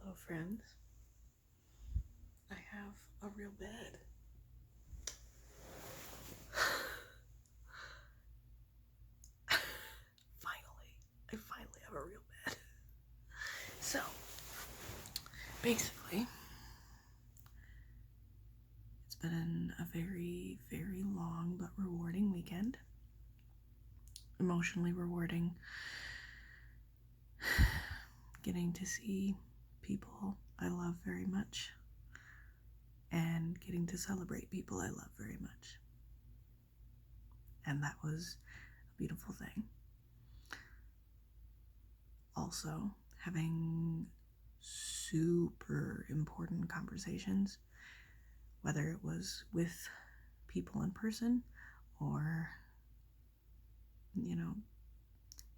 Hello, friends. I have a real bed. I finally have a real bed. So, basically, it's been a very, very long but rewarding weekend. Emotionally rewarding. Getting to see people I love very much and getting to celebrate people I love very much. And that was a beautiful thing. Also, having super important conversations, whether it was with people in person or,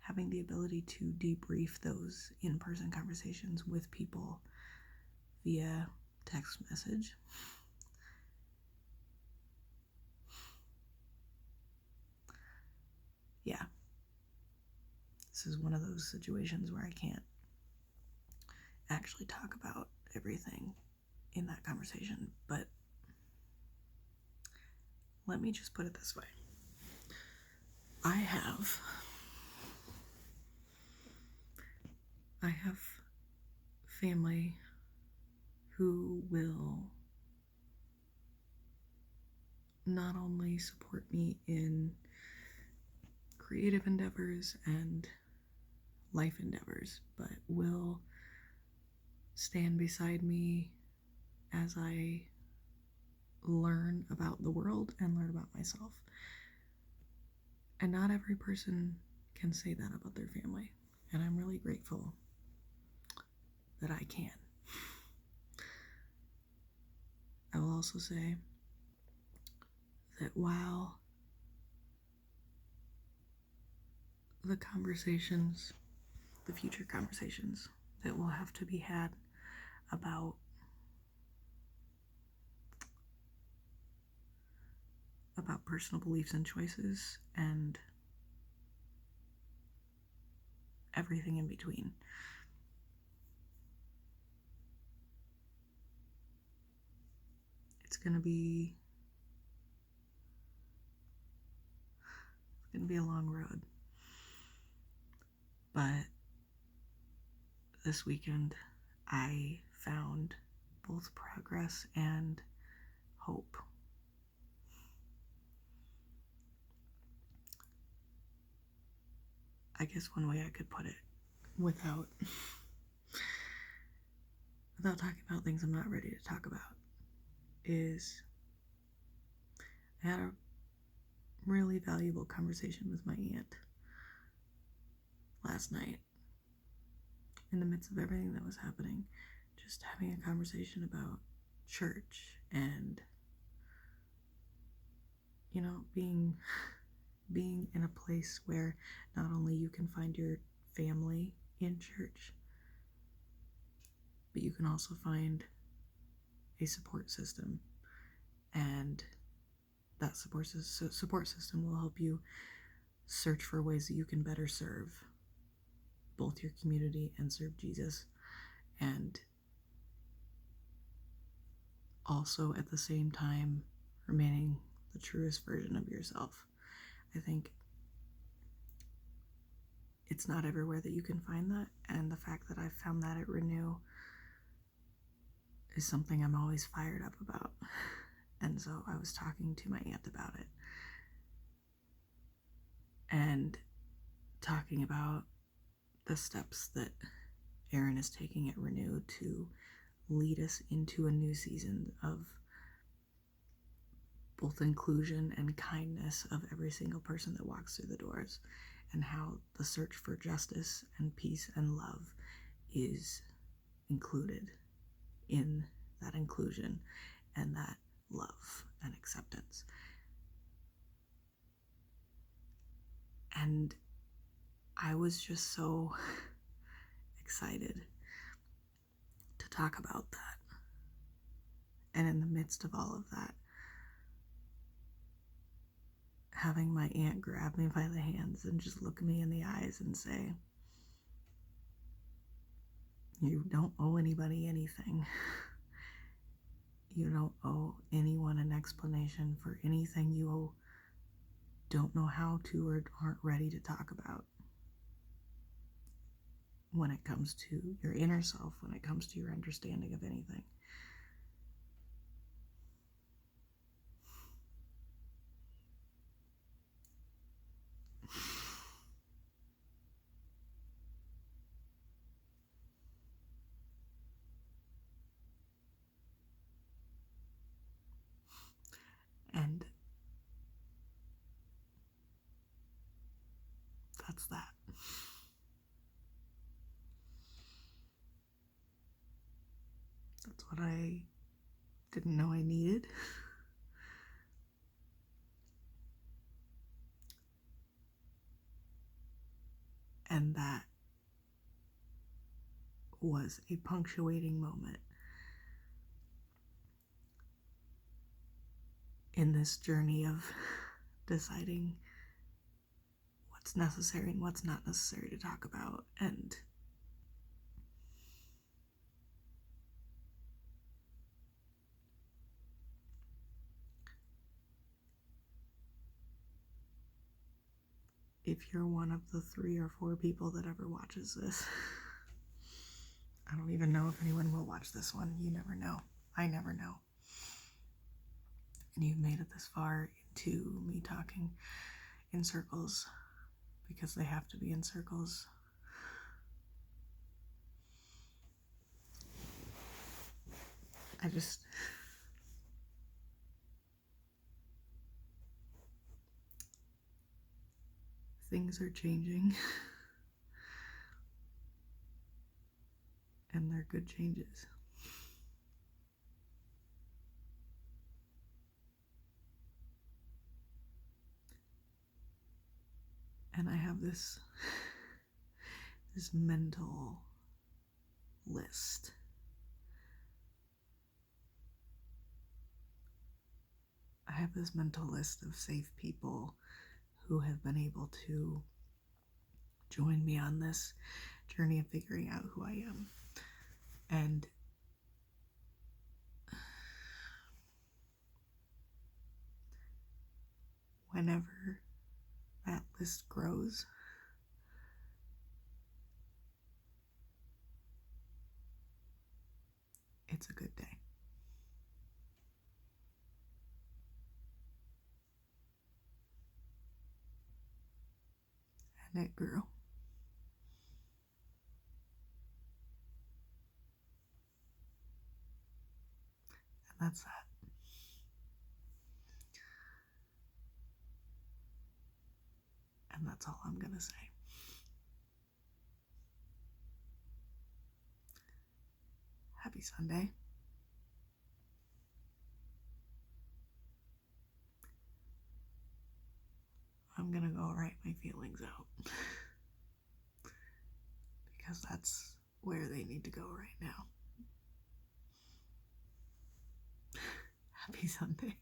having the ability to debrief those in-person conversations with people via text message. Yeah. This is one of those situations where I can't actually talk about everything in that conversation, but let me just put it this way. I have family who will not only support me in creative endeavors and life endeavors, but will stand beside me as I learn about the world and learn about myself. And not every person can say that about their family, and I'm really grateful that I can. I will also say that while the future conversations that will have to be had about personal beliefs and choices and everything in between, it's gonna be a long road. But this weekend I found both progress and hope. I guess one way I could put it, without talking about things I'm not ready to talk about, is I had a really valuable conversation with my aunt last night in the midst of everything that was happening. Just having a conversation about church and, being in a place where not only you can find your family in church, but you can also find a support system, and that support system will help you search for ways that you can better serve both your community and serve Jesus, and also at the same time remaining the truest version of yourself. I think it's not everywhere that you can find that, and the fact that I found that at Renew is something I'm always fired up about. And so I was talking to my aunt about it and talking about the steps that Erin is taking at Renew to lead us into a new season of both inclusion and kindness of every single person that walks through the doors, and how the search for justice and peace and love is included in that inclusion and that love and acceptance. And I was just so excited to talk about that. And in the midst of all of that, having my aunt grab me by the hands and just look me in the eyes and say, You don't owe anybody anything. You don't owe anyone an explanation for anything you don't know how to or aren't ready to talk about. When it comes to your inner self, when it comes to your understanding of anything. And that's that. That's what I didn't know I needed. And that was a punctuating moment in this journey of deciding what's necessary and what's not necessary to talk about. And if you're one of the 3 or 4 people that ever watches this, I don't even know if anyone will watch this one. You never know. I never know. And you've made it this far into me talking in circles because they have to be in circles. Things are changing. And they're good changes. And I have this mental list of safe people who have been able to join me on this journey of figuring out who I am. And whenever that list grows, it's a good day. And it grew. And that's that. And that's all I'm gonna say. Happy Sunday. I'm gonna go write my feelings out. Because that's where they need to go right now. Happy Sunday.